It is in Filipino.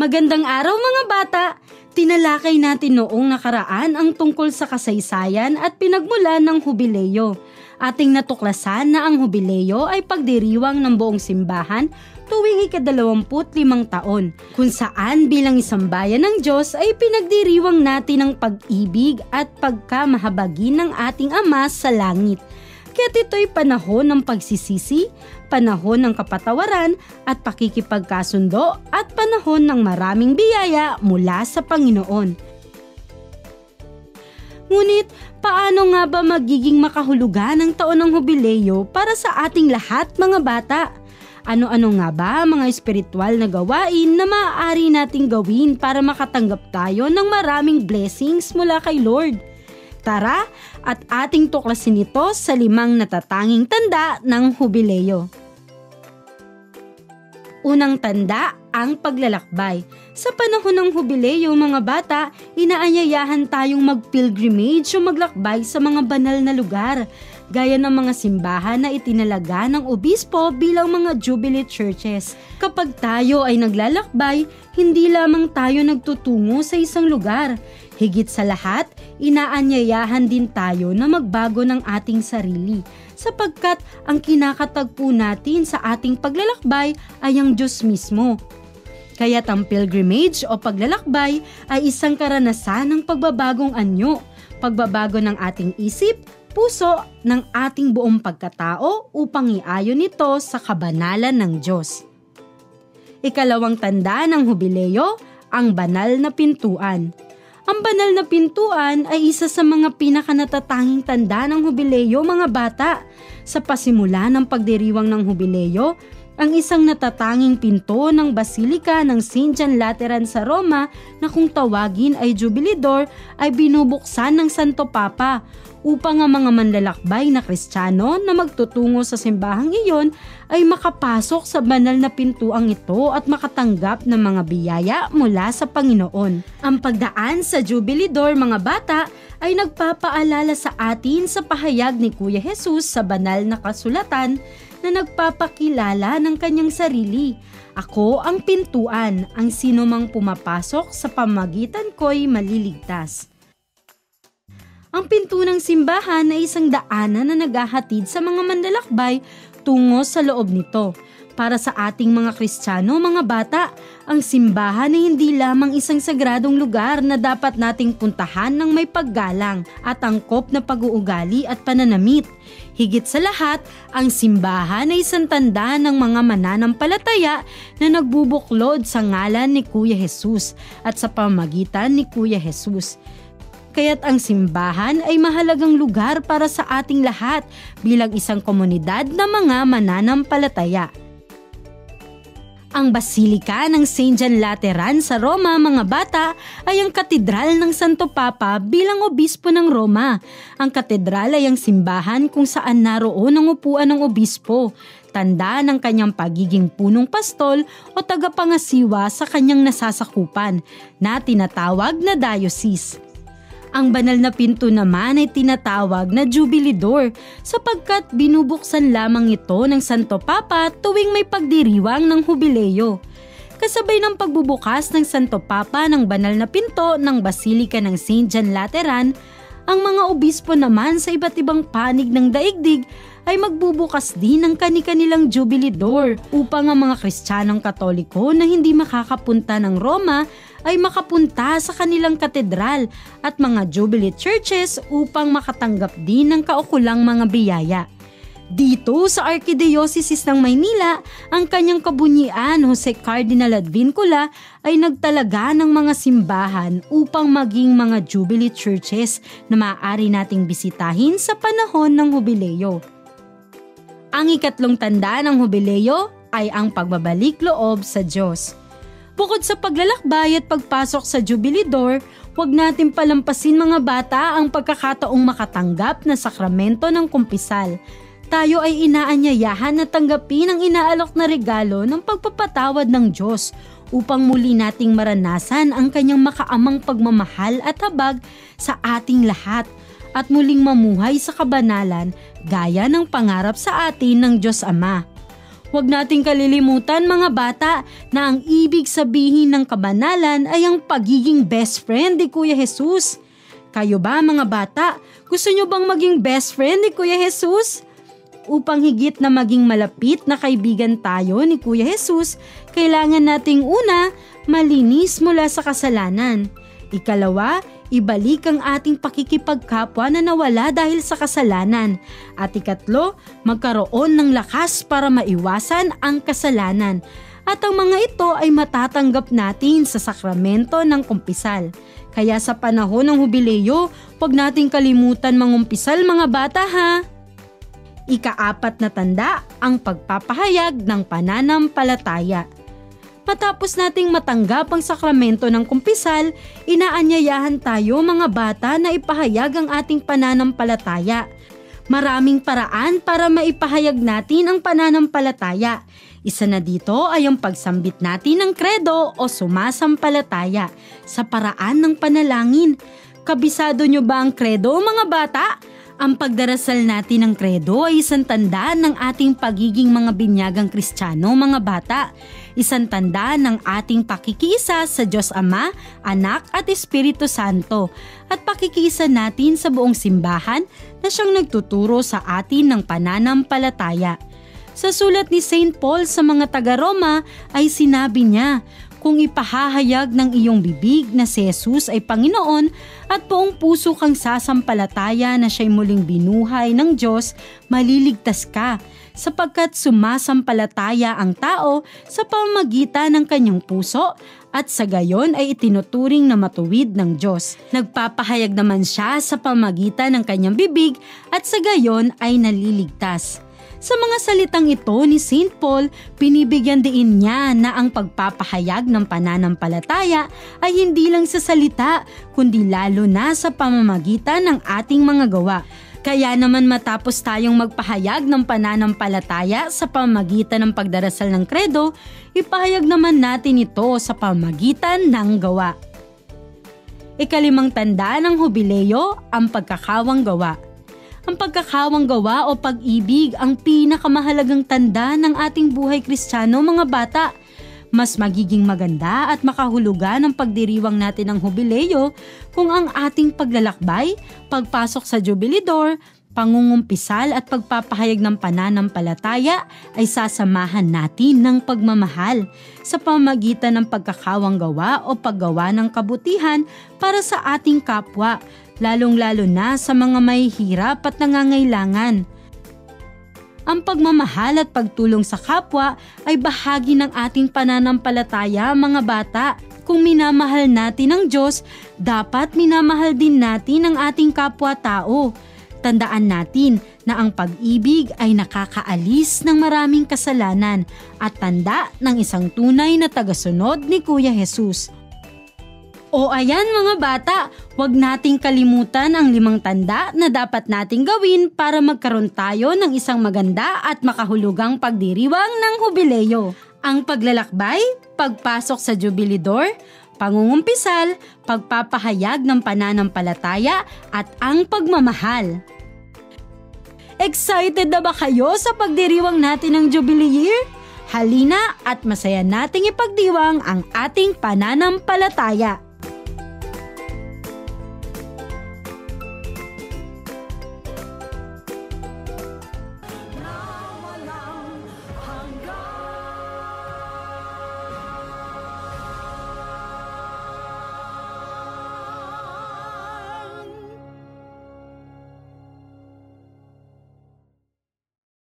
Magandang araw mga bata! Tinalakay natin noong nakaraan ang tungkol sa kasaysayan at pinagmulan ng Hubileo. Ating natuklasan na ang Hubileo ay pagdiriwang ng buong simbahan tuwing ika-25 taon, kung saan bilang isang bayan ng Diyos ay pinagdiriwang natin ang pag-ibig at pagkamahabagin ng ating Ama sa langit. Kaya't ito'y panahon ng pagsisisi, panahon ng kapatawaran at pakikipagkasundo at panahon ng maraming biyaya mula sa Panginoon. Ngunit, paano nga ba magiging makahulugan ang taon ng Hubileo para sa ating lahat mga bata? Ano-ano nga ba mga espiritual na gawain na maaari nating gawin para makatanggap tayo ng maraming blessings mula kay Lord? Tara at ating tuklasin ito sa 5 natatanging tanda ng Hubileo. Unang tanda, ang paglalakbay. Sa panahon ng Hubileo mga bata, inaanyayahan tayong mag-pilgrimage o maglakbay sa mga banal na lugar, gaya ng mga simbahan na itinalaga ng obispo bilang mga Jubilee churches. Kapag tayo ay naglalakbay, hindi lamang tayo nagtutungo sa isang lugar. Higit sa lahat, inaanyayahan din tayo na magbago ng ating sarili, sapagkat ang kinakatagpo natin sa ating paglalakbay ay ang Diyos mismo. Kaya't ang pilgrimage o paglalakbay ay isang karanasan ng pagbabagong anyo, pagbabago ng ating isip, puso, ng ating buong pagkatao upang iayon ito sa kabanalan ng Diyos. Ikalawang tanda ng Hubileo, ang banal na pintuan. Ang banal na pintuan ay isa sa mga pinakanatatanging tanda ng Hubileo mga bata. Sa pasimula ng pagdiriwang ng Hubileo, ang isang natatanging pinto ng Basilika ng St. John Lateran sa Roma na kung tawagin ay Jubilee Door ay binubuksan ng Santo Papa upang ang mga manlalakbay na Kristiyano na magtutungo sa simbahang iyon ay makapasok sa banal na pintuang ito at makatanggap ng mga biyaya mula sa Panginoon. Ang pagdaan sa Jubilee Door mga bata ay nagpapaalala sa atin sa pahayag ni Kuya Jesus sa banal na kasulatan na nagpapakilala ng kanyang sarili. Ako ang pintuan, ang sino mang pumapasok sa pamamagitan ko'y maliligtas. Ang pinto ng simbahan ay isang daanan na naghahatid sa mga manlalakbay tungo sa loob nito. Para sa ating mga Kristiyano, mga bata, ang simbahan ay hindi lamang isang sagradong lugar na dapat nating puntahan ng may paggalang at angkop na pag-uugali at pananamit. Higit sa lahat, ang simbahan ay isang tanda ng mga mananampalataya na nagbubuklod sa ngalan ni Kuya Jesus at sa pamamagitan ni Kuya Jesus. Kaya't ang simbahan ay mahalagang lugar para sa ating lahat bilang isang komunidad ng mga mananampalataya. Ang Basilika ng St. John Lateran sa Roma mga bata ay ang katedral ng Santo Papa bilang obispo ng Roma. Ang katedral ay ang simbahan kung saan naroon ang upuan ng obispo, tanda ng kanyang pagiging punong pastol o tagapangasiwa sa kanyang nasasakupan na tinatawag na diocese. Ang banal na pinto naman ay tinatawag na Jubilee Door sapagkat binubuksan lamang ito ng Santo Papa tuwing may pagdiriwang ng Hubileo. Kasabay ng pagbubukas ng Santo Papa ng banal na pinto ng Basilika ng St. John Lateran, ang mga obispo naman sa iba't ibang panig ng daigdig ay magbubukas din ng kani-kanilang Jubilee Door upang ang mga Kristiyanong Katoliko na hindi makakapunta ng Roma ay makapunta sa kanilang katedral at mga Jubilee churches upang makatanggap din ng kaukulang mga biyaya. Dito sa Arkidiocese ng Maynila, ang kanyang kabunyian Jose Cardinal Advincula ay nagtalaga ng mga simbahan upang maging mga Jubilee churches na maaari nating bisitahin sa panahon ng Hubileo. Ang ikatlong tanda ng Hubileo ay ang pagbabalik loob sa Diyos. Bukod sa paglalakbay at pagpasok sa Jubilee Door, huwag natin palampasin mga bata ang pagkakataong makatanggap na sakramento ng kumpisal. Tayo ay inaanyayahan na tanggapin ang inaalok na regalo ng pagpapatawad ng Diyos upang muli nating maranasan ang kanyang makaamang pagmamahal at habag sa ating lahat at muling mamuhay sa kabanalan gaya ng pangarap sa atin ng Diyos Ama. Huwag nating kalilimutan mga bata na ang ibig sabihin ng kabanalan ay ang pagiging best friend ni Kuya Jesus. Kayo ba mga bata, gusto nyo bang maging best friend ni Kuya Jesus? Upang higit na maging malapit na kaibigan tayo ni Kuya Jesus, kailangan nating una, malinis mula sa kasalanan. Ikalawa, ibalik ang ating pakikipagkapwa na nawala dahil sa kasalanan. At ikatlo, magkaroon ng lakas para maiwasan ang kasalanan. At ang mga ito ay matatanggap natin sa sakramento ng kumpisal. Kaya sa panahon ng hubileo, huwag nating kalimutan mangumpisal mga bata ha. Ika-4 na tanda, ang pagpapahayag ng pananampalataya. Matapos nating matanggap ang sakramento ng kumpisal, inaanyayahan tayo mga bata na ipahayag ang ating pananampalataya. Maraming paraan para maipahayag natin ang pananampalataya. Isa na dito ay ang pagsambit natin ng kredo o sumasampalataya sa paraan ng panalangin. Kabisado nyo ba ang kredo mga bata? Ang pagdarasal natin ng kredo ay isang tanda ng ating pagiging mga binyagang Kristiyano mga bata. Isang tanda ng ating pakikiisa sa Diyos Ama, Anak at Espiritu Santo at pakikiisa natin sa buong simbahan na siyang nagtuturo sa atin ng pananampalataya. Sa sulat ni St. Paul sa mga taga-Roma ay sinabi niya, kung ipahahayag ng iyong bibig na si Jesus ay Panginoon at buong puso kang sasampalataya na siya'y muling binuhay ng Diyos, maliligtas ka, sapagkat sumasampalataya ang tao sa pamamagitan ng kanyang puso at sa gayon ay itinuturing na matuwid ng Diyos. Nagpapahayag naman siya sa pamamagitan ng kanyang bibig at sa gayon ay naliligtas. Sa mga salitang ito ni St. Paul, binibigyan din niya na ang pagpapahayag ng pananampalataya ay hindi lang sa salita, kundi lalo na sa pamamagitan ng ating mga gawa. Kaya naman matapos tayong magpahayag ng pananampalataya sa pamamagitan ng pagdarasal ng kredo, ipahayag naman natin ito sa pamamagitan ng gawa. 5 tanda ng hubileo, ang pagkakawang gawa. Ang pagkakawang gawa o pag-ibig ang pinakamahalagang tanda ng ating buhay Kristiyano mga bata. Mas magiging maganda at makahulugan ang pagdiriwang natin ng hubileo kung ang ating paglalakbay, pagpasok sa jubilidor, pangungumpisal at pagpapahayag ng pananampalataya ay sasamahan natin ng pagmamahal sa pamamagitan ng pagkakawang gawa o paggawa ng kabutihan para sa ating kapwa, lalong-lalo na sa mga mahihirap at nangangailangan. Ang pagmamahal at pagtulong sa kapwa ay bahagi ng ating pananampalataya mga bata. Kung minamahal natin ang Diyos, dapat minamahal din natin ang ating kapwa-tao. Tandaan natin na ang pag-ibig ay nakakaalis ng maraming kasalanan at tanda ng isang tunay na tagasunod ni Kuya Jesus. O ayan mga bata, huwag nating kalimutan ang 5 tanda na dapat nating gawin para magkaroon tayo ng isang maganda at makahulugang pagdiriwang ng hubileo. Ang paglalakbay, pagpasok sa jubilidor, pangungumpisal, pagpapahayag ng pananampalataya at ang pagmamahal. Excited na ba kayo sa pagdiriwang natin ng Jubilee Year? Halina at masaya nating ipagdiwang ang ating pananampalataya.